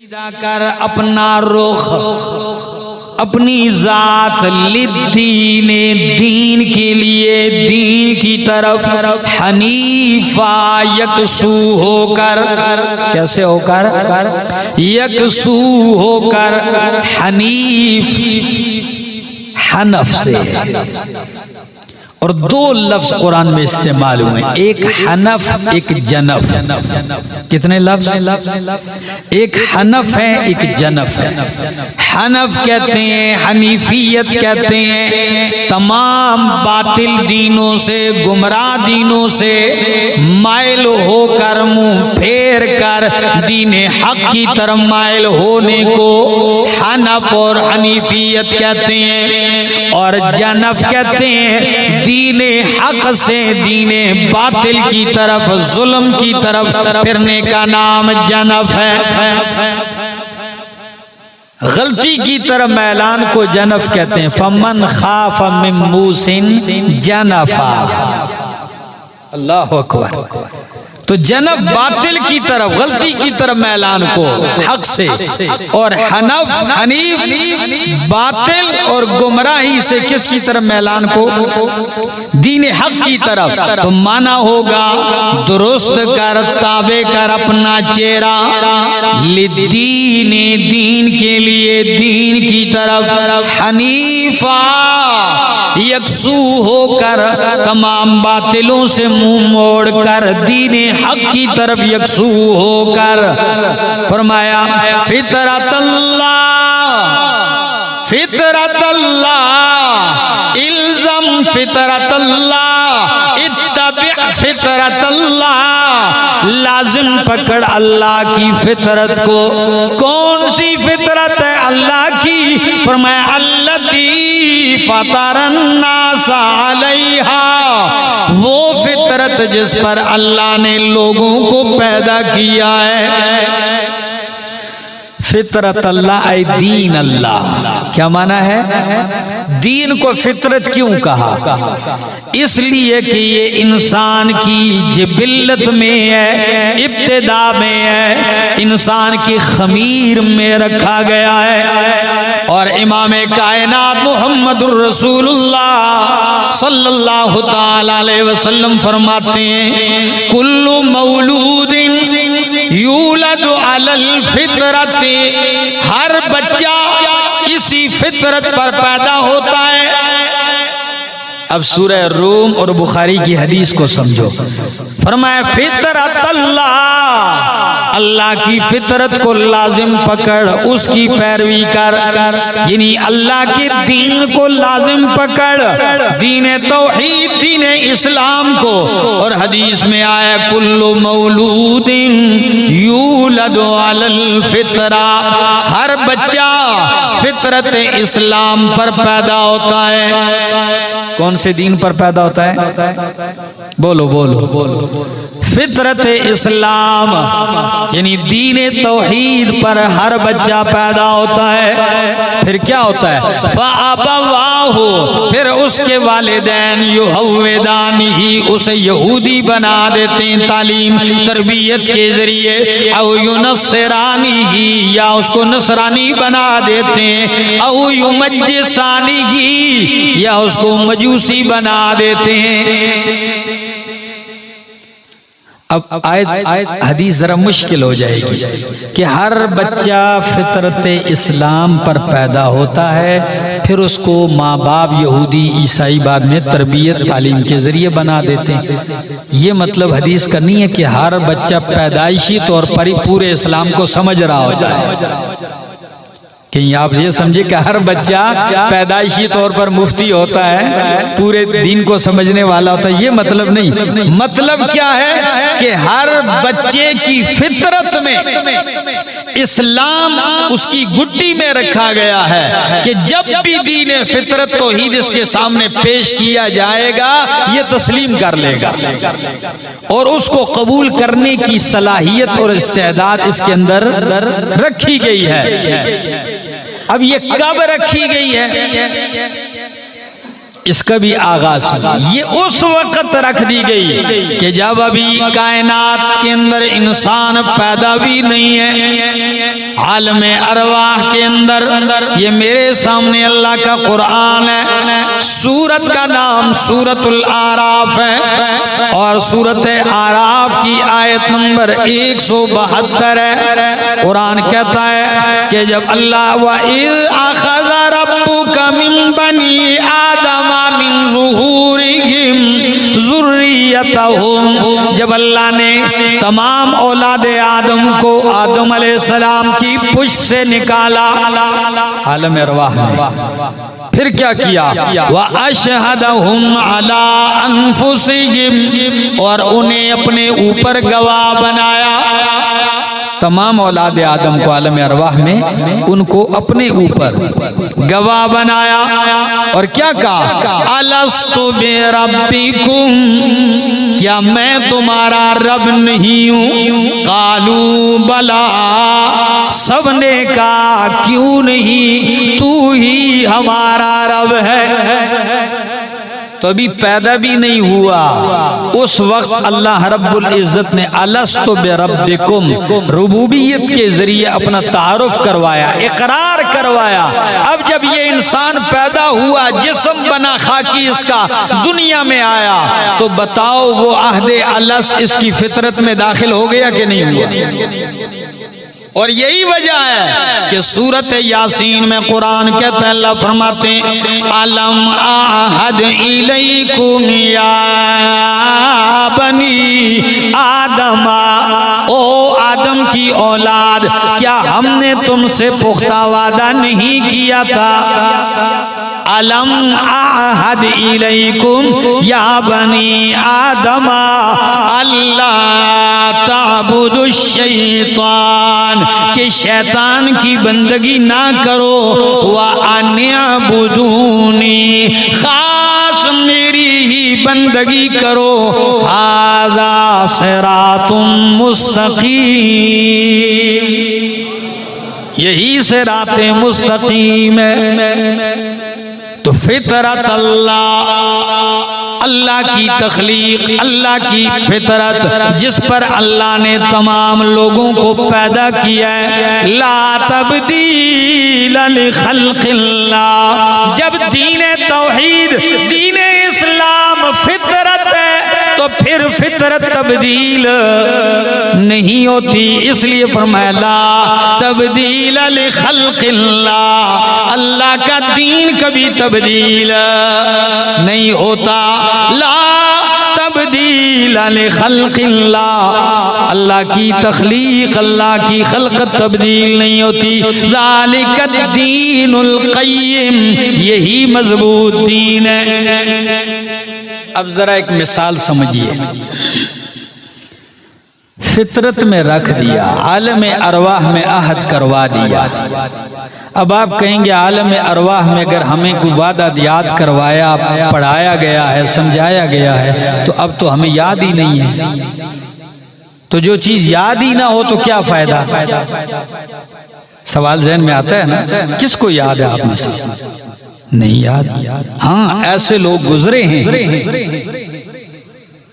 سیدھا کر اپنا رخ اپنی ذات للدین دین کے لیے دین کی طرف حنیفہ یکسو ہو کر کیسے ہو کر یکسو ہو کر حنیف حنف سے اور دو لفظ قرآن میں استعمال ہوئے ایک حنف ایک جنف کتنے لفظ ایک حنف ہے ایک جنف ہے حنف کہتے ہیں حنیفیت کہتے ہیں تمام باطل دینوں سے گمراہ دینوں سے مائل ہو کر منہ پھیر کر دین حق کی طرف مائل ہونے کو حنف اور حنیفیت کہتے ہیں اور جنف کہتے ہیں دین حق سے دین باطل کی طرف ظلم کی طرف پھرنے کا نام جنف ہے غلطی کی طرف میلان کو جنف کہتے ہیں فمن خاف من موس جنفا اللہ اکبر تو جنب باطل کی طرف غلطی کی طرف میلان کو حق سے اور حنف حنیف باطل اور گمراہی سے کس کی طرف میلان کو دین حق کی طرف تو مانا ہوگا درست کر تابع کر اپنا چہرہ لدین دین کے لیے دین کی طرف حنیفہ یکسو ہو کر تمام باطلوں سے منہ موڑ کر دین حق کی طرف یکسو ہو کر فرمایا فطرت اللہ الزم فطرت اللہ اتبع فطرت اللہ لازم پکڑ اللہ کی فطرت کو کون سی فطرت ہے اللہ کی فرمایا التی فطر الناس علیہا وہ فطرت جس پر اللہ نے لوگوں کو پیدا کیا ہے فطرت اللہ اے دین اللہ کیا معنی ہے دین کو فطرت کیوں کہا اس لیے کہ یہ انسان کی جبلت میں ہے ابتدا میں ہے انسان کی خمیر میں رکھا گیا ہے اور امام کائنات محمد الرسول اللہ صلی اللہ تعالی علیہ وسلم فرماتے ہیں کل مولود یولد علی الفطرت ہر بچہ اسی فطرت پر پیدا ہوتا ہے اب سورہ روم اور بخاری کی حدیث کو سمجھو فرمایا فطرت اللہ اللہ کی فطرت کو لازم پکڑ اس کی پیروی کر یعنی اللہ کے دین کو لازم پکڑ دین توحید دین اسلام کو اور حدیث میں آیا کل مولود یولد علی الفطرہ ہر بچہ فطرت اسلام پر پیدا ہوتا ہے کون سے دین پر پیدا ہوتا ہے بولو بولو فطرت اسلام یعنی دین توحید پر ہر بچہ پیدا ہوتا ہے پھر کیا ہوتا ہے فَأَبَوَاهُ پھر اس کے والدین يُحَوِّدَانِهِ اسے یہودی بنا دیتے ہیں تعلیم تربیت کے ذریعے او يُنَصِّرَانِهِ یا اس کو نصرانی بنا دیتے ہیں او يُمَجِّسَانِهِ یا اس کو مجوسی بنا دیتے ہیں اب آیت حدیث ذرا مشکل ہو جائے گی کہ ہر بچہ فطرت اسلام پر پیدا ہوتا ہے پھر اس کو ماں باپ یہودی عیسائی بعد میں تربیت تعلیم کے ذریعے بنا دیتے ہیں یہ مطلب حدیث کا نہیں ہے کہ ہر بچہ پیدائشی طور پر ہی پورے اسلام کو سمجھ رہا ہوتا ہے کہ آپ یہ سمجھے کہ ہر بچہ پیدائشی طور پر مفتی ہوتا ہے پورے دین کو سمجھنے والا ہوتا ہے یہ مطلب نہیں مطلب کیا ہے کہ ہر بچے کی فطرت میں اسلام اس کی گٹی میں رکھا گیا ہے کہ جب بھی دین فطرت توحید اس کے سامنے پیش کیا جائے گا یہ تسلیم کر لے گا اور اس کو قبول کرنے کی صلاحیت اور استعداد اس کے اندر رکھی گئی ہے اب یہ کب رکھی گئی ہے اس کا بھی آغاز یہ اس وقت رکھ دی گئی کہ جب ابھی کائنات کے اندر انسان پیدا بھی نہیں ہے، عالم ارواح کے اندر۔ یہ میرے سامنے اللہ کا قرآن ہے، سورت کا نام سورۃ الاعراف ہے، اور سورۃ اعراف کی آیت نمبر 172 ہے۔ قرآن کہتا ہے کہ جب اللہ وَإِذْ أَخَذَ رَبُّكَ مِن بَنِي آدَمَ مِن ظُهُورِهِمْ ذُرِّيَّتَهُمْ، جب اللہ نے تمام اولاد آدم کو آدم علیہ السلام کی پشت سے نکالا عالم ارواح میں، پھر کیا کیا؟ وَأَشْهَدَهُمْ عَلَىٰ أَنفُسِهِمْ، اور انہیں اپنے اوپر گواہ بنایا۔ تمام اولاد آدم کو عالم ارواح میں ان کو اپنے اوپر گواہ بنایا، اور کیا کہا؟ الست بربکم، کیا میں تمہارا رب نہیں ہوں؟ قالوا بلا، سب نے کہا کیوں نہیں، تو ہی ہمارا رب ہے۔ تو ابھی پیدا بھی نہیں ہوا، اس وقت اللہ رب العزت نے الست بربکم ربوبیت کے ذریعے اپنا تعارف کروایا، اقرار کروایا۔ اب جب یہ انسان پیدا ہوا، جسم بنا خاکی اس کا، دنیا میں آیا، تو بتاؤ وہ عہد الست اس کی فطرت میں داخل ہو گیا کہ نہیں ہوا؟ اور یہی وجہ ہے کہ سورۃ یاسین میں قرآن کہتا ہے، اللہ فرماتے ہیں الم اعہد الیکم یا بنی آدم، او آدم کی اولاد، کیا ہم نے تم سے پختہ وعدہ نہیں کیا تھا؟ الم اعہد الیکم یا بنی آدم اللہ تعبدوا الشیطان، کہ شیطان کی بندگی نہ کرو، وَأَنِ اعْبُدُونِی، خاص میری ہی بندگی کرو، ھذا صراط مستقیم، یہی صراط مستقیم ہے۔ تو فطرت اللہ کی تخلیق، اللہ کی فطرت جس پر اللہ نے تمام لوگوں کو پیدا کیا ہے، لا تبدیل لخلق اللہ، جب دین توحید، دین اسلام فطرت ہے تو پھر فطرت تبدیل نہیں ہوتی، اس لیے فرمایا لا تبدیل لخلق اللہ، اللہ کا دین کبھی تبدیل نہیں ہوتا، لا تبدیل لخلق اللہ، اللہ کی تخلیق، اللہ کی خلقت تبدیل نہیں ہوتی، ذالک الدین القیم، یہی مضبوط دین ہے۔ اب ذرا ایک مثال سمجھیے، فطرت میں رکھ دیا، عالم ارواح میں عہد کروا دیا۔ اب آپ کہیں گے عالم ارواح میں اگر ہمیں کوئی وعدہ یاد کروایا، پڑھایا گیا ہے، سمجھایا گیا ہے، تو اب تو ہمیں یاد ہی نہیں ہے۔ تو جو چیز یاد ہی نہ ہو تو کیا فائدہ؟ سوال ذہن میں آتا ہے نا، کس کو یاد ہے آپ میں سے؟ نہیں یاد۔ ہاں ایسے لوگ گزرے ہیں،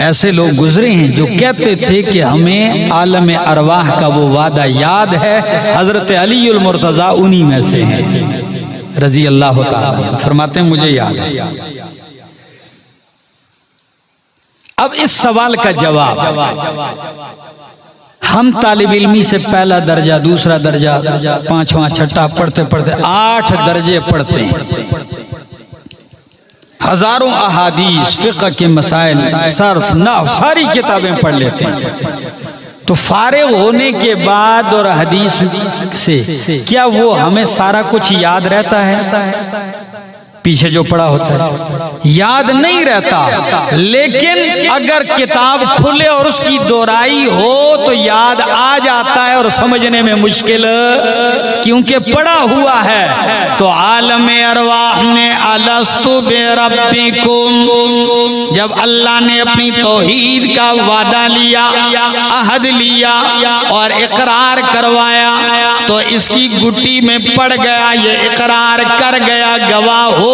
ایسے لوگ گزرے ہیں جو کہتے تھے کہ ہمیں عالم ارواح کا وہ وعدہ یاد ہے۔ حضرت علی المرتضیٰ انہی میں سے ہیں رضی اللہ تعالیٰ، فرماتے ہیں مجھے یاد ہے۔ اب اس سوال کا جواب، ہم طالب علمی سے پہلا درجہ، دوسرا درجہ، پانچواں چھٹا پڑھتے پڑھتے 8 درجے پڑھتے ہیں، ہزاروں احادیث، فقہ کے مسائل، صرف، نحو، ساری کتابیں پڑھ لیتے ہیں۔ تو فارغ ہونے کے بعد اور حدیث سے کیا وہ ہمیں سارا کچھ یاد رہتا ہے؟ پیچھے جو پڑھا ہوتا ہے یاد نہیں رہتا، لیکن اگر کتاب کھلے اور اس کی دوہرائی ہو تو یاد آ جاتا ہے اور سمجھنے میں مشکل، کیونکہ پڑھا ہوا ہے۔ تو عالم ارواح نے الست بربکم، جب اللہ نے اپنی توحید کا وعدہ لیا، عہد لیا اور اقرار کروایا، تو اس کی گٹی میں پڑ گیا، یہ اقرار کر گیا، گواہ ہو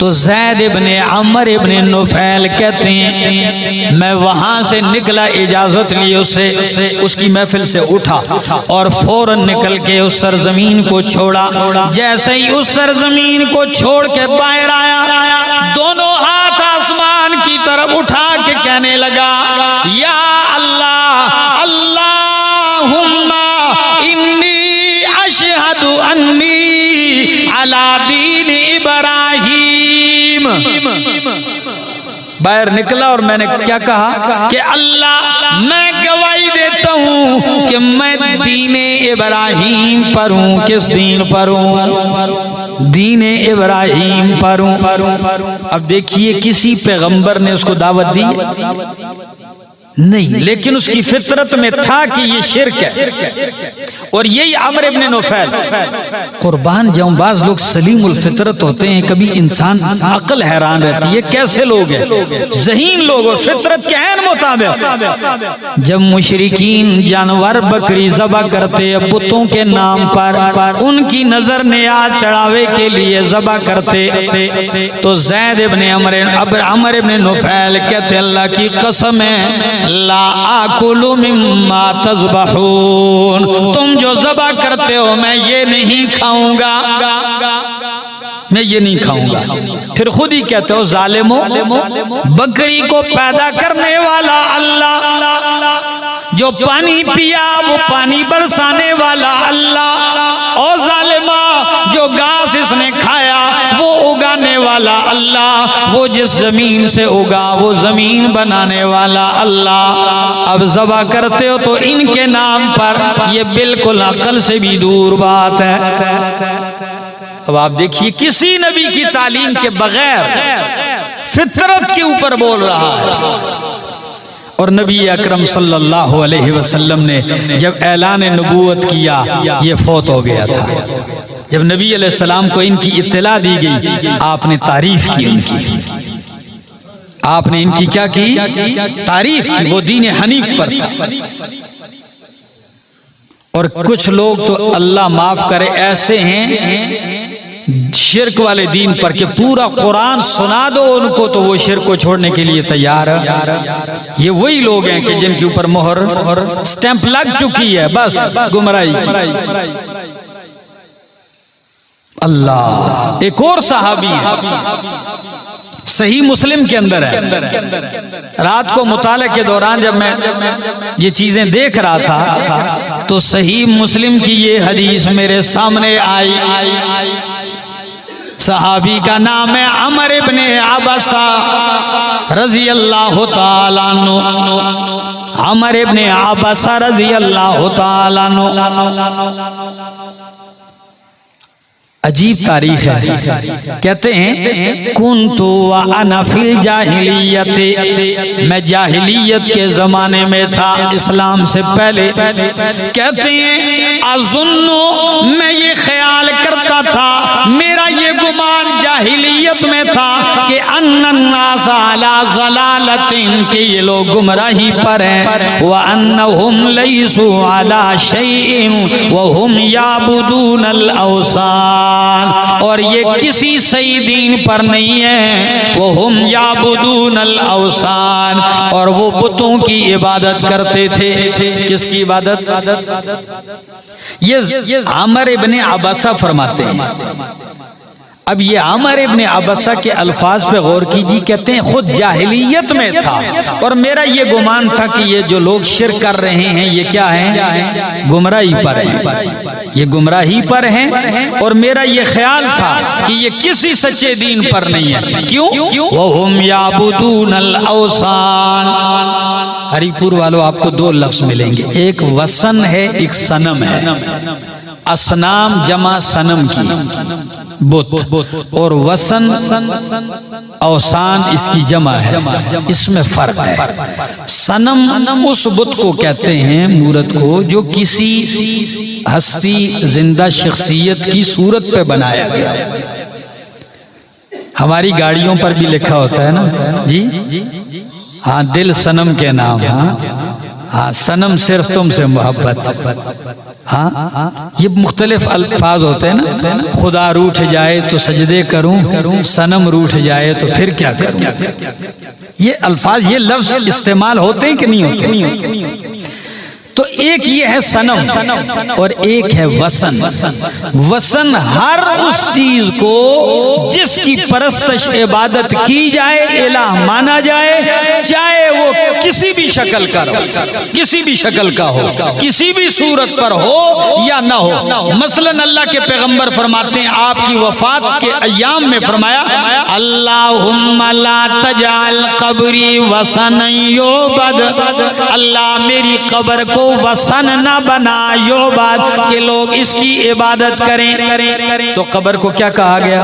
تو زید ابن عمر ابن نفیل کہتے ہیں میں وہاں سے نکلا، اجازت لی اس سے، اس کی محفل سے اٹھا اور فوراً نکل کے اس سرزمین کو چھوڑا۔ جیسے ہی اس سرزمین کو چھوڑ کے باہر آیا، دونوں ہاتھ آسمان کی طرف اٹھا کے کہنے لگا یا اللہ اللہم انی اشہد انی علی دین ابراہیم۔ باہر نکلا اور میں نے کیا کہا کہ اللہ میں گواہی دیتا ہوں کہ میں دین ابراہیم پر ہوں۔ کس دین پر ہوں؟ دین ابراہیم پر ہوں۔ اب دیکھیے کسی پیغمبر نے اس کو دعوت دی نہیں، لیکن اس کی فطرت میں تھا کہ یہ شرک ہے۔ اور یہی عمر ابن نفیل، قربان جاؤں بعض لوگ سلیم الفطرت ہوتے ہیں، کبھی انسان عقل حیران رہتی ہے کیسے لوگ ہیں، ذہین لوگ اور فطرت کے عین مطابق۔ جب مشرکین جانور بکری ذبح کرتے بتوں کے نام پر، ان کی نظر نیاز چڑھاوے کے لیے ذبح کرتے، تو زید ابن عمر ابن نفیل کہتے اللہ کی قسم ہے لا آکل مما تذبحون، تم جو ذبح کرتے ہو میں یہ نہیں کھاؤں گا، میں یہ نہیں کھاؤں گا۔ پھر خود ہی کہتے ہو ظالمو، بکری کو پیدا کرنے والا اللہ، جو پانی پیا وہ پانی برسانے والا اللہ، اور ظالمہ جو گھاس اس نے کھایا وہ اگانے والا اللہ، وہ جس زمین سے اگا وہ زمین بنانے والا اللہ۔ اب ذبح کرتے ہو تو ان کے نام پر، یہ بالکل عقل سے بھی دور بات ہے۔ اب آپ دیکھیے کسی نبی کی تعلیم کے بغیر فطرت کے اوپر بول رہا ہے۔ اور نبی اکرم صلی اللہ علیہ وسلم نے جب اعلان نبوت کیا یہ فوت ہو گیا تھا۔ جب نبی علیہ السلام کو ان کی اطلاع دی گئی، آپ نے تعریف کی ان کی، آپ نے ان کی کیا کی؟ تعریف کی۔ وہ دین حنیف پر تھا۔ اور کچھ لوگ تو اللہ معاف کرے ایسے ہیں شرک والے دین پر کہ پورا قرآن سنا دو ان کو تو وہ شرک کو چھوڑنے کے لیے تیار ہے۔ یہ وہی لوگ ہیں کہ جن کے اوپر مہر سٹیمپ لگ چکی ہے، بس گمراہی کی۔ اللہ، ایک اور صحابی صحیح مسلم کے اندر ہے۔ رات کو مطالعہ کے دوران جب میں یہ چیزیں دیکھ رہا تھا تو صحیح مسلم کی یہ حدیث میرے سامنے آئی۔ صحابی کا نام ہے عمر ابن عبسہ رضی اللہ تعالیٰ عنہ۔ عمر ابن عبسہ رضی اللہ تعالیٰ عنہ، عجیب تاریخ ہے۔ کہتے ہیں کنتو وانا فی الجاہلیت، میں جاہلیت کے زمانے میں تھا، اسلام سے پہلے۔ کہتے ہیں اظنو، میں یہ خیال کرتا تھا، میرا یہ گمان جاہلیت میں تھا کہ ان الناس علی ضلالۃ، کہ یہ لوگ گمراہی پر ہیں، وانہم لیسوا علی شیء وہم یعبدون الاوثان، اور یہ کسی صحیح دین پر نہیں ہے، وہم یعبدون الاوثان، اور وہ بتوں کی عبادت کرتے تھے۔ کس کی عبادت؟ یہ عمر ابن عبسہ فرماتے ہیں۔ اب یہ عمر ابن عبسہ کے الفاظ پہ غور کیجیے، کہتے ہیں خود جاہلیت میں تھا اور میرا یہ گمان تھا کہ یہ جو لوگ شرک کر رہے ہیں یہ کیا ہیں؟ گمراہی پر ہیں، یہ گمراہی پر ہیں، اور میرا یہ خیال تھا کہ یہ کسی سچے دین پر نہیں ہے۔ کیوں؟ وَهُمْ يَعْبُدُونَ الْأَوْثَانَ۔ ہری پور والوں آپ کو دو لفظ ملیں گے، ایک وثن ہے، ایک صنم ہے۔ اصنام جمع صنم کی، بت، اور وثن اوثان اس کی جمع ہے، اس میں فرق ہے۔ صنم اس بت کو کہتے ہیں، مورت کو، جو کسی ہستی زندہ شخصیت کی صورت پہ بنایا گیا۔ ہماری گاڑیوں پر بھی لکھا ہوتا ہے نا جی، ہاں دل صنم کے نام، ہاں ہاں صنم صرف تم سے محبت. ہاں یہ مختلف الفاظ ہوتے ہیں نا. خدا روٹھ جائے تو سجدے کروں، صنم روٹھ جائے تو پھر کیا کروں. یہ الفاظ، یہ لفظ استعمال ہوتے ہیں کہ نہیں ہوتے؟ تو ایک یہ ہے صنم اور ایک ہے وثن. وثن ہر اس چیز کو جس کی پرستش عبادت کی جائے، الہ مانا جائے، چاہے وہ کسی بھی شکل کا ہو، کسی بھی شکل کا ہو، کسی بھی صورت پر ہو یا نہ ہو. مثلا اللہ کے پیغمبر فرماتے ہیں، آپ کی وفات کے ایام میں فرمایا، اللہم لا تجعل قبری وثنا یعبد. اللہ میری قبر کو وثن نہ بنا یعبد کہ لوگ اس کی عبادت کریں. تو قبر کو کیا کہا گیا؟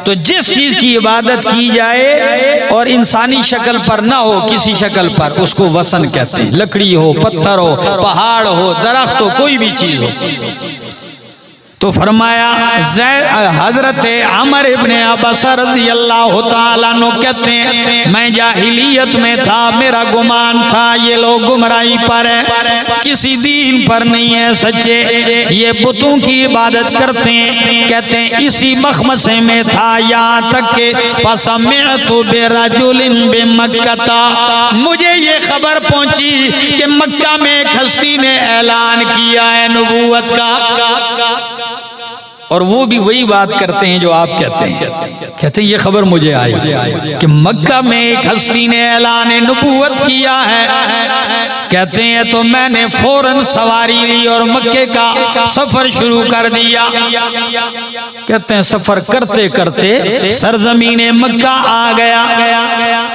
تو جس چیز کی عبادت کی جائے اور انسانی شکل پر نہ ہو، کسی شکل پر، اس کو وثن کہتے ہیں. لکڑی ہو، پتھر ہو، پہاڑ ہو، درخت ہو، کوئی بھی چیز ہو. تو فرمایا حضرت عمر ابن عباس رضی اللہ تعالیٰ عنہ کہتے ہیں، میں جاہلیت میں تھا، میرا گمان تھا یہ لوگ گمراہی پر ہیں، کسی دین پر نہیں ہے سچے، یہ بتوں کی عبادت کرتے ہیں. کہتے ہیں اسی مخمصے میں تھا یہاں تک کہ فسمعت برجل بمکہ، مجھے یہ خبر پہنچی کہ مکہ میں ایک ہستی نے اعلان کیا ہے نبوت کا. اور وہ بھی وہی بات کرتے ہیں جو آپ کہتے ہیں. کہتے ہیں یہ خبر مجھے آئی کہ مکہ میں ایک ہستی نے اعلان نبوت کیا ہے. کہتے ہیں تو میں نے فوراً سواری لی اور مکے کا سفر شروع کر دیا. کہتے ہیں سفر کرتے کرتے سرزمین مکہ آ گیا.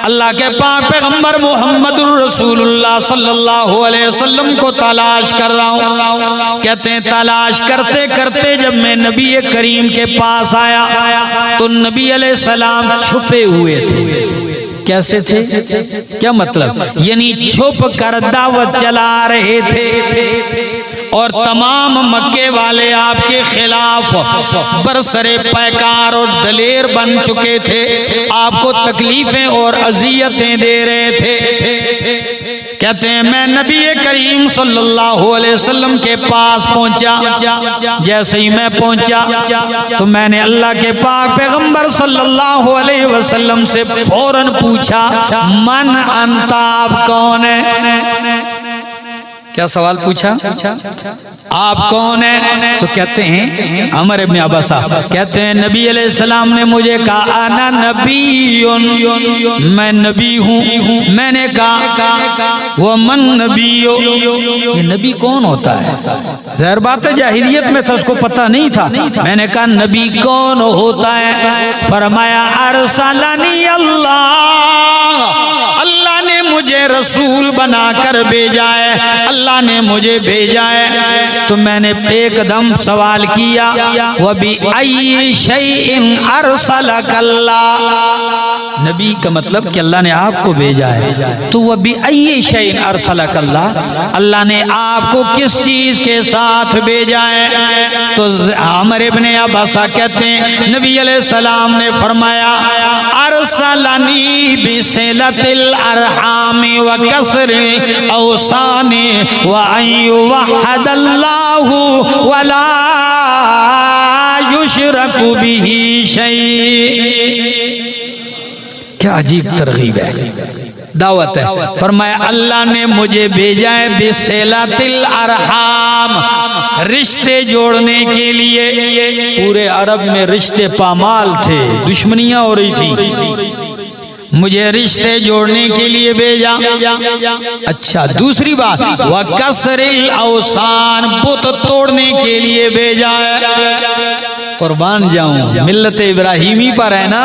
اللہ کے پاک پیغمبر محمد الرسول اللہ صلی اللہ علیہ وسلم کو تلاش کر رہا ہوں. کہتے ہیں تلاش کرتے کرتے جب میں نبی کریم کے پاس آیا تو نبی علیہ السلام چھپے ہوئے تھے. کیسے تھے؟ کیا مطلب؟ یعنی چھپ کر دعوت چلا رہے تھے اور تمام مکے والے آپ کے خلاف برسرے پیکار اور دلیر بن چکے تھے، آپ کو تکلیفیں اور اذیتیں دے رہے تھے. کہتے ہیں میں نبی کریم صلی اللہ علیہ وسلم کے پاس پہنچا. جیسے ہی میں پہنچا تو میں نے اللہ کے پاک پیغمبر صلی اللہ علیہ وسلم سے فوراً پوچھا، من انت، آپ کون ہیں؟ کیا سوال پوچھا؟ آپ کون ہیں؟ تو کہتے ہیں عمر ابن عباس کہتے ہیں نبی علیہ السلام نے مجھے کہا انا نبی، میں نبی ہوں. میں نے کہا ومن نبی، یہ نبی کون ہوتا ہے؟ ظاہر بات ہے جاہلیت میں تھا، اس کو پتہ نہیں تھا. میں نے کہا نبی کون ہوتا ہے؟ فرمایا ارسلنی اللہ، اللہ نے مجھے رسول بنا کر بھیجا ہے، اللہ نے مجھے بھیجا ہے. تو میں نے ایک دم سوال کیا وَبِأَيِّ شَيْءٍ أَرْسَلَكَ اللَّهُ، نبی کا مطلب کہ اللہ نے آپ کو بھیجا ہے. تو وَبِأَيِّ شَيْءٍ أَرْسَلَكَ اللَّهُ، اللہ نے آپ کو کس چیز کے ساتھ بھیجا ہے؟ تو عمر ابن عباس کہتے ہیں نبی علیہ السلام نے فرمایا ارسلنی بصلۃ الارحام وکسر الاوصان وان یوحد اللہ ولا یشرک بہ شیء. کیا عجیب ترغیب ہے، دعوت ہے. فرمایا اللہ نے مجھے بھیجا ہے بصلۃ الارحام، رشتے جوڑنے کے لیے. پورے عرب میں رشتے پامال تھے، دشمنیاں ہو رہی تھی، مجھے رشتے جوڑنے کے لیے بھیجا. اچھا دوسری بات وَكَسْرِ الْأَوْثَانِ، بت توڑنے کے لیے بھیجا ہے. قربان جاؤں ملت ابراہیمی پر ہے نا،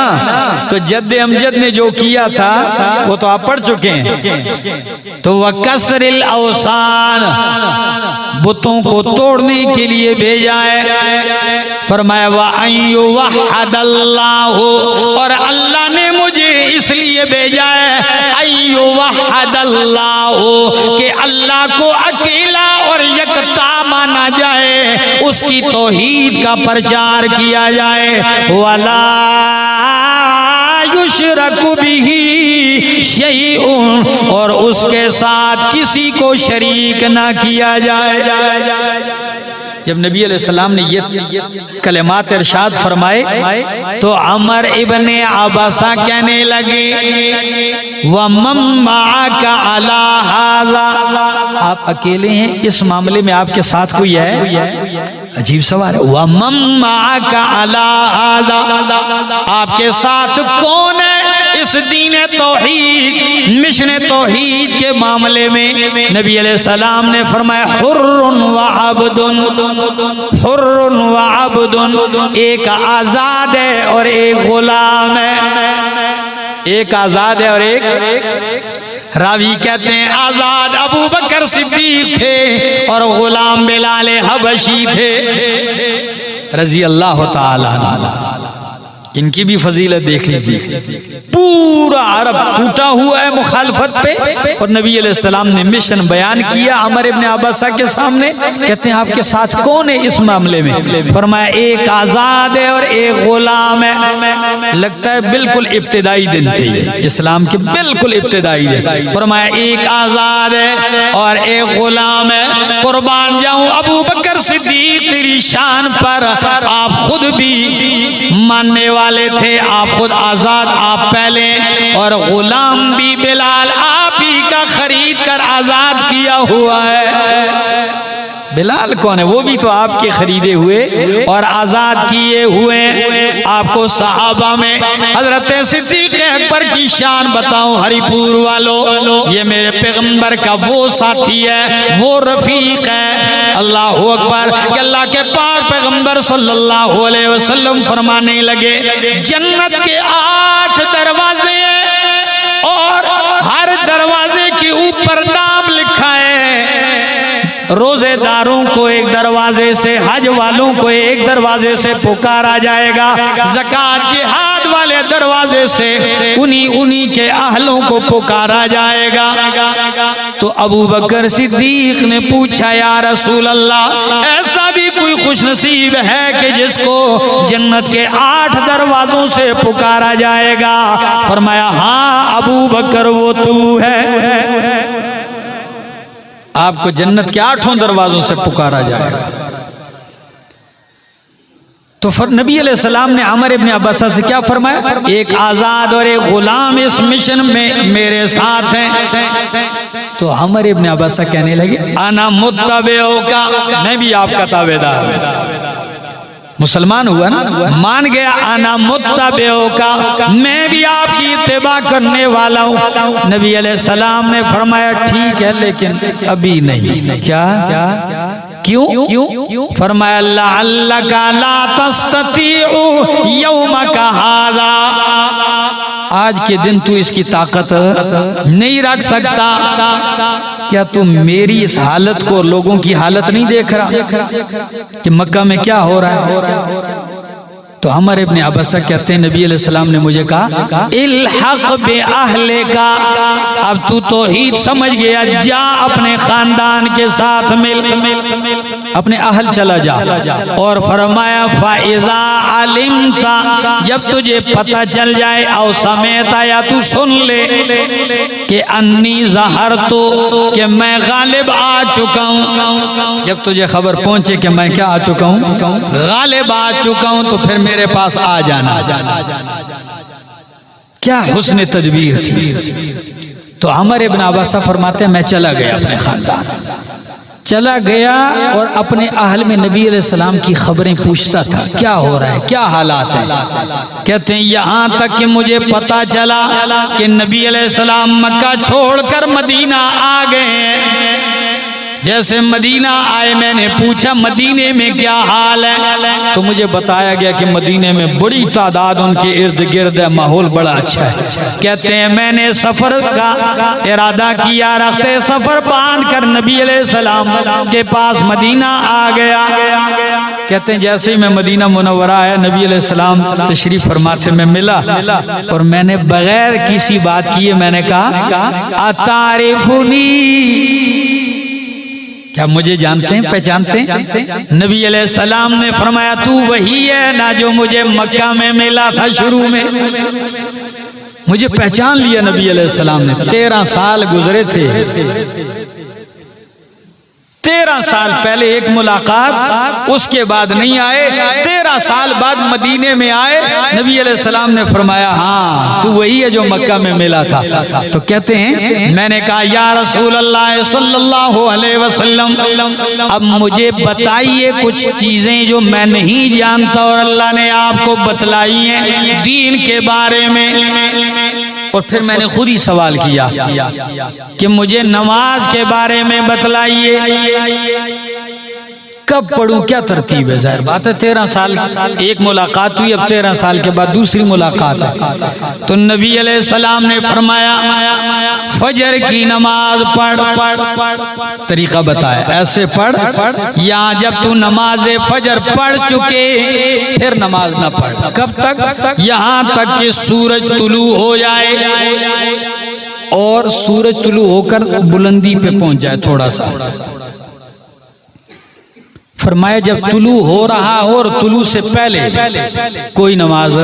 تو جد امجد نے جو کیا تھا وہ تو آپ پڑھ چکے ہیں. تو وَكَسْرِ الْأَوْثَانِ، بتوں کو توڑنے کے لیے بھیجا ہے. فرمایا وَأَن يُوحَدَ اللَّهُ، اور اللہ نے مجھے اس لیے بھیجا ہے أَن يُوحَدَ اللَّهُ، کہ اللہ کو اکیلا اور یکتا مانا جائے، اس کی توحید کا پرچار کیا جائے. وَلَا یشرک بہ شیء، اور اس کے ساتھ کسی کو شریک نہ کیا جائے۔ جب نبی علیہ السلام نے یہ کلمات ارشاد فرمائے تو عمر ابن عباسہ کہنے لگے وَمَن مَّعَكَ عَلَىٰ هَٰذَا، آپ اکیلے ہیں اس معاملے میں، آپ کے ساتھ کوئی ہے؟ عجیب سوال ہے۔ وَمَن مَّعَكَ عَلَىٰ هَٰذَا، آپ کے ساتھ کون ہے اس دین توحید، مشن توحید کے معاملے میں؟ نبی علیہ السلام نے فرمایا حر و عبد، حر و عبد، ایک آزاد ہے اور ایک غلام ہے، ایک آزاد ہے اور ایک، راوی کہتے ہیں آزاد ابو بکر صدیق تھے اور غلام بلال حبشی تھے رضی اللہ تعالی عنہ۔ ان کی بھی فضیلت دیکھ لیجیے، پورا عرب ٹوٹا ہوا ہے مخالفت پہ، اور نبی علیہ السلام نے مشن بیان کیا عمر ابن عباسہ کے سامنے۔ کہتے ہیں آپ کے ساتھ کون ہے اس معاملے میں؟ فرمایا ایک آزاد ہے اور ایک غلام ہے۔ لگتا ہے بالکل ابتدائی دن تھے یہ اسلام کے، بالکل ابتدائی دن۔ فرمایا ایک آزاد ہے اور ایک غلام ہے، قربان جاؤں ابو بکر صدیق تیری شان پر، آپ خود بھی ماننے والے تھے، آپ خود آزاد، آپ پہلے، اور غلام بھی بلال آپ ہی کا خرید کر آزاد کیا ہوا ہے۔ بلال کون ہے؟ وہ بھی تو آپ کے خریدے ہوئے اور آزاد کیے ہوئے۔ آپ کو صحابہ میں حضرت صدیق اکبر کی شان بتاؤں، ہری پور والوں، یہ میرے پیغمبر کا وہ ساتھی ہے، وہ رفیق ہے۔ اللہ اکبر، کہ اللہ کے پاک پیغمبر صلی اللہ علیہ وسلم فرمانے لگے جنت کے 8 دروازے ہیں اور ہر دروازے کے اوپر نام لکھا ہے، روزے داروں کو ایک دروازے سے، حج والوں کو ایک دروازے سے پکارا جائے گا، زکوٰۃ جہاد والے دروازے سے انہی کے اہلوں کو پکارا جائے گا۔ تو ابو بکر صدیق نے پوچھا یا رسول اللہ، ایسا بھی کوئی خوش نصیب ہے کہ جس کو جنت کے 8 دروازوں سے پکارا جائے گا؟ فرمایا ہاں ابو بکر وہ تو ہے، آپ کو جنت کے 8 دروازوں سے پکارا جائے گا۔ تو نبی علیہ السلام نے عمر ابن عباسہ سے کیا فرمایا؟ ایک آزاد اور ایک غلام اس مشن میں میرے ساتھ ہیں۔ تو عمر ابن عباسہ کہنے لگے انا متبعک، میں بھی آپ کا تابعدار ہوں۔ مسلمان ہوا نا، مان گیا، انا متبعک، میں بھی آپ کی اتباع کرنے والا ہوں۔ نبی علیہ السلام نے فرمایا ٹھیک ہے لیکن ابھی نہیں۔ کیا؟ کیوں؟ فرمایا لعلک لا تستطیع یومک ھذا، آج کے دن تو اس کی طاقت نہیں رکھ سکتا۔ کیا تم میری اس حالت کو، لوگوں کی حالت نہیں دیکھ رہا کہ مکہ میں کیا ہو رہا ہے؟ تو عمر ابن عباسہ کہتے ہیں نبی علیہ السلام نے مجھے کہا الحق بأہلک، اب تو توحید سمجھ گیا، جا اپنے خاندان کے ساتھ مل، اپنے اہل چلا جا۔ اور فرمایا فَإِذَا عَلِمْتَ، جب تجھے پتہ چل جائے، او سمیت، یا تو سن لے کہ انی ظہرت، کہ میں غالب آ چکا ہوں، جب تجھے خبر پہنچے کہ میں کیا آ چکا ہوں، غالب آ چکا ہوں، تو پھر میرے پاس آ جانا۔ کیا حسن تدبیر تھی۔ تو عمر ابن عباسہ فرماتے ہیں میں چلا گیا اپنے خاندان، چلا گیا اور اپنے اہل میں نبی علیہ السلام کی خبریں پوچھتا تھا، کیا ہو رہا ہے، کیا حالات ہیں۔ کہتے ہیں یہاں تک کہ مجھے پتا چلا کہ نبی علیہ السلام مکہ چھوڑ کر مدینہ آ گئے ہیں۔ جیسے مدینہ آئے میں نے پوچھا مدینے میں کیا حال ہے، تو مجھے بتایا گیا کہ مدینے میں بڑی تعداد ان کے ارد گرد ہے، ماحول بڑا اچھا ہے۔ کہتے ہیں میں نے سفر کا ارادہ کیا، رخت سفر باندھ کر نبی علیہ السلام کے پاس مدینہ آ گیا۔ کہتے ہیں جیسے ہی میں مدینہ منورہ آیا، نبی علیہ السلام تشریف فرما تھے، میں ملا اور میں نے بغیر کسی بات کیے میں نے کہا اتعرفنی، کیا مجھے جانتے ہیں، پہچانتے ہیں؟ نبی علیہ السلام نے فرمایا تو وہی ہے نا جو مجھے مکہ میں ملا تھا شروع میں۔ مجھے پہچان لیا نبی علیہ السلام نے. 13 سال گزرے تھے. 13 سال پہلے ایک ملاقات, اس کے بعد نہیں آئے. 13 سال بعد مدینے میں آئے. نبی علیہ السلام نے فرمایا ہاں تو وہی ہے جو مکہ میں ملا تھا. تو کہتے ہیں میں نے کہا یا رسول اللہ صلی اللہ علیہ وسلم اب مجھے بتائیے کچھ چیزیں جو میں نہیں جانتا اور اللہ نے آپ کو بتلائی ہیں دین کے بارے میں. اور پھر میں نے خود ہی سوال کیا کہ مجھے نماز کے بارے میں بتلائیے, کب پڑھوں, کیا ترتیب ہے. ظاہر بات ہے 13 سال ایک ملاقات ہوئی, اب 13 سال کے بعد دوسری ملاقات ہے. تو نبی علیہ السلام نے فرمایا فجر کی نماز پڑھ. طریقہ بتایا ایسے پڑھ, یا جب تو نماز فجر پڑھ چکے پھر نماز نہ پڑھ. کب تک؟ یہاں تک کہ سورج طلوع ہو جائے, اور سورج طلوع ہو کر بلندی پہ پہنچ جائے تھوڑا سا. فرمایا جب طلوع ہو رہا ہو اور طلوع سے پہلے کوئی نماز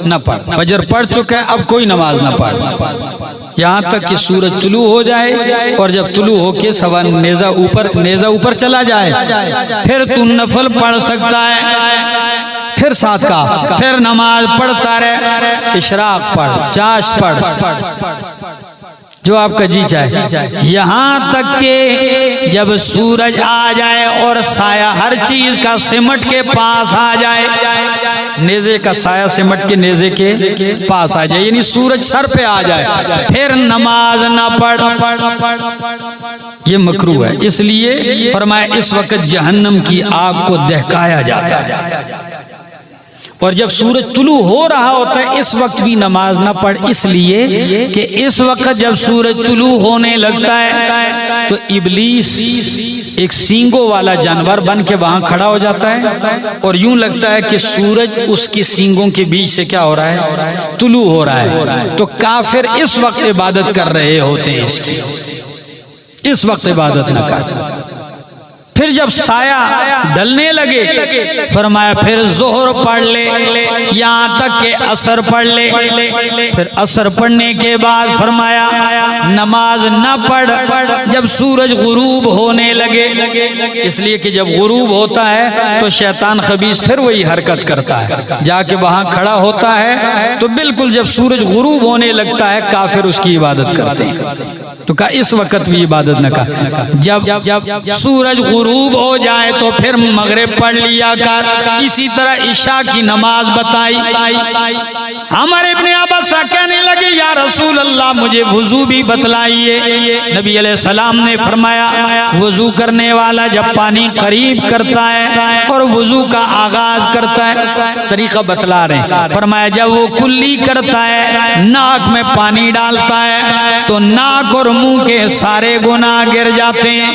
نہ پڑھ. فجر پڑھ چکا ہے, اب کوئی نماز نہ پڑھ یہاں تک کہ سورج طلوع ہو جائے, اور جب طلوع ہو کے سوا نیزہ اوپر چلا جائے پھر تو نفل پڑھ سکتا ہے. پھر ساتھ کا پھر نماز پڑھتا رہے, اشراق پڑھ, چاشت پڑھ, جو آپ کا جی چاہے, یہاں تک کہ جب سورج آ جائے اور سایہ ہر چیز کا سمٹ کے پاس آ جائے. نیزے کا سایہ سمٹ کے نیزے کے پاس آ جائے, یعنی سورج سر پہ آ جائے, پھر نماز نہ پڑھ. یہ مکروہ ہے. اس لیے فرمایا اس وقت جہنم کی آگ کو دہکایا جاتا ہے, اور جب سورج طلوع ہو رہا ہوتا ہے اس وقت بھی نماز نہ پڑھ. اس لیے کہ اس وقت جب سورج طلوع ہونے لگتا ہے تو ابلیس ایک سینگوں والا جانور بن کے وہاں کھڑا ہو جاتا ہے, اور یوں لگتا ہے کہ سورج اس کی سینگوں کے بیچ سے کیا ہو رہا ہے, طلوع ہو رہا ہے. تو کافر اس وقت عبادت کر رہے ہوتے ہیں اس کی, اس وقت عبادت نہ کر. پھر جب سایہ ڈلنے لگے فرمایا پھر ظہر پڑھ لے, یہاں تک کہ عصر پڑھ لے. پھر عصر پڑھنے کے بعد فرمایا نماز نہ پڑھ جب سورج غروب ہونے لگے, اس لیے کہ جب غروب ہوتا ہے تو شیطان خبیث پھر وہی حرکت کرتا ہے, جا کے وہاں کھڑا ہوتا ہے. تو بالکل جب سورج غروب ہونے لگتا ہے کافر اس کی عبادت کرتے ہیں. تو کہا اس وقت بھی عبادت نہ کر. جب سورج غروب ہو جائے تو پھر مغرب پڑھ لیا کر. اسی طرح عشاء کی نماز بتائی. ہمارے ابن عباس کہنے لگے یا رسول اللہ مجھے وضو بھی بتلائیے. نبی علیہ السلام نے فرمایا وضو کرنے والا جب پانی قریب کرتا ہے اور وضو کا آغاز کرتا ہے, طریقہ بتلا رہے ہیں. فرمایا جب وہ کلی کرتا ہے ناک میں پانی ڈالتا ہے تو ناک اور منہ کے سارے گناہ گر جاتے ہیں.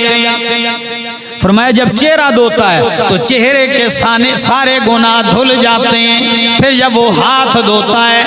فرمایا جب چہرہ دھوتا ہے تو چہرے کے سارے گناہ دھل جاتے ہیں. پھر جب وہ ہاتھ دھوتا ہے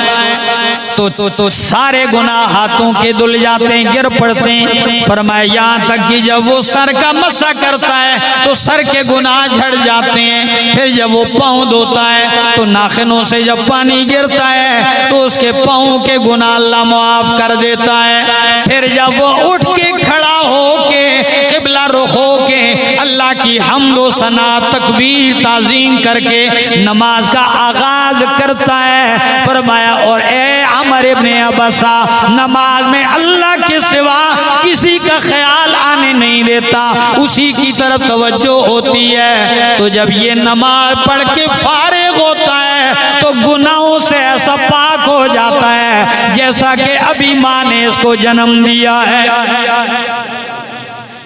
تو سارے گناہ ہاتھوں کے دھل جاتے ہیں, گر پڑتے ہیں. فرمایا یہاں تک کہ جب وہ سر کا مسح کرتا ہے تو سر کے گناہ جھڑ جاتے ہیں. پھر جب وہ پاؤں دھوتا ہے تو ناخنوں سے جب پانی گرتا ہے تو اس کے پاؤں کے گناہ اللہ معاف کر دیتا ہے. پھر جب وہ اٹھ کے کھڑا ہو کے قبلہ رخ ہو کے اللہ کی حمد و ثنا تکبیر تعظیم کر کے نماز کا آغاز کرتا ہے. فرمایا اور اے عمر ابن عباسہ نماز میں اللہ کے سوا کسی کا خیال آنے نہیں دیتا, اسی کی طرف توجہ ہوتی ہے. تو جب یہ نماز پڑھ کے فارغ ہوتا ہے تو گناہوں سے ایسا پاک ہو جاتا ہے جیسا کہ ابھی ماں نے اس کو جنم دیا ہے.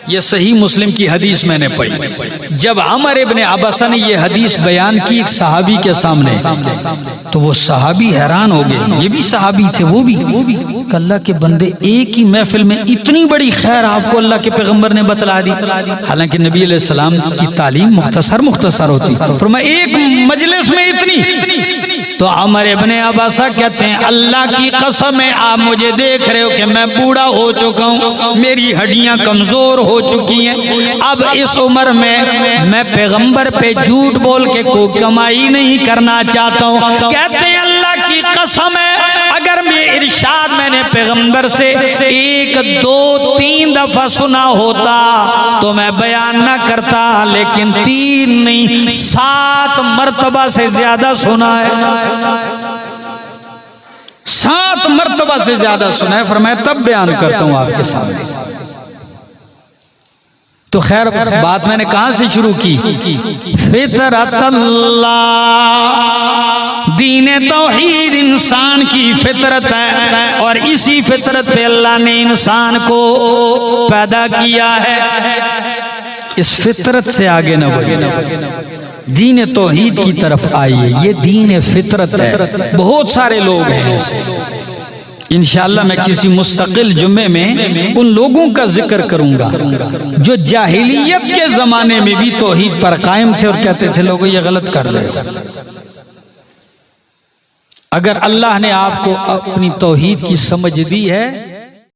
یہ صحیح مسلم کی حدیث میں نے پڑھی. جب عمر ابن عباسہ نے یہ حدیث بیان کی ایک صحابی کے سامنے تو وہ صحابی حیران ہو گئے. یہ بھی صحابی تھے, وہ بھی کہ اللہ کے بندے ایک ہی محفل میں اتنی بڑی خیر آپ کو اللہ کے پیغمبر نے بتلا دی. حالانکہ نبی علیہ السلام کی تعلیم مختصر ہوتی, فرمایا ایک مجلس میں اتنی. تو عمر ابن عباسہ کہتے ہیں اللہ کی قسم ہے آپ مجھے دیکھ رہے ہو کہ میں بوڑھا ہو چکا ہوں, میری ہڈیاں کمزور ہو چکی ہیں. اب اس عمر میں پیغمبر پہ جھوٹ بول کے کوئی کمائی نہیں کرنا چاہتا ہوں. کہتے ہیں اللہ کی قسم ہے اگر میں ارشاد میں نے پیغمبر سے 1 2 3 دفعہ سنا ہوتا تو میں بیان نہ کرتا، لیکن 3 نہیں 7 مرتبہ سے زیادہ سنا ہے، 7 مرتبہ سے زیادہ سنا ہے، فرمایا تب بیان کرتا ہوں آپ کے سامنے۔ تو خیر بات میں نے کہاں سے شروع کی؟ فطرت اللہ، دین توحید انسان کی فطرت ہے، اور اسی فطرت پہ اللہ نے انسان کو پیدا کیا ہے۔ اس فطرت سے آگے نہ بڑھیں، دین توحید کی طرف آئیے، یہ دین فطرت ہے۔ بہت سارے لوگ ہیں ایسے، انشاءاللہ میں کسی مستقل جمعے میں ان لوگوں کا ذکر کروں گا جو جاہلیت کے زمانے میں بھی توحید پر قائم تھے اور کہتے تھے لوگوں یہ غلط کر رہے ہو۔ اگر اللہ نے آپ کو اپنی توحید کی سمجھ دی ہے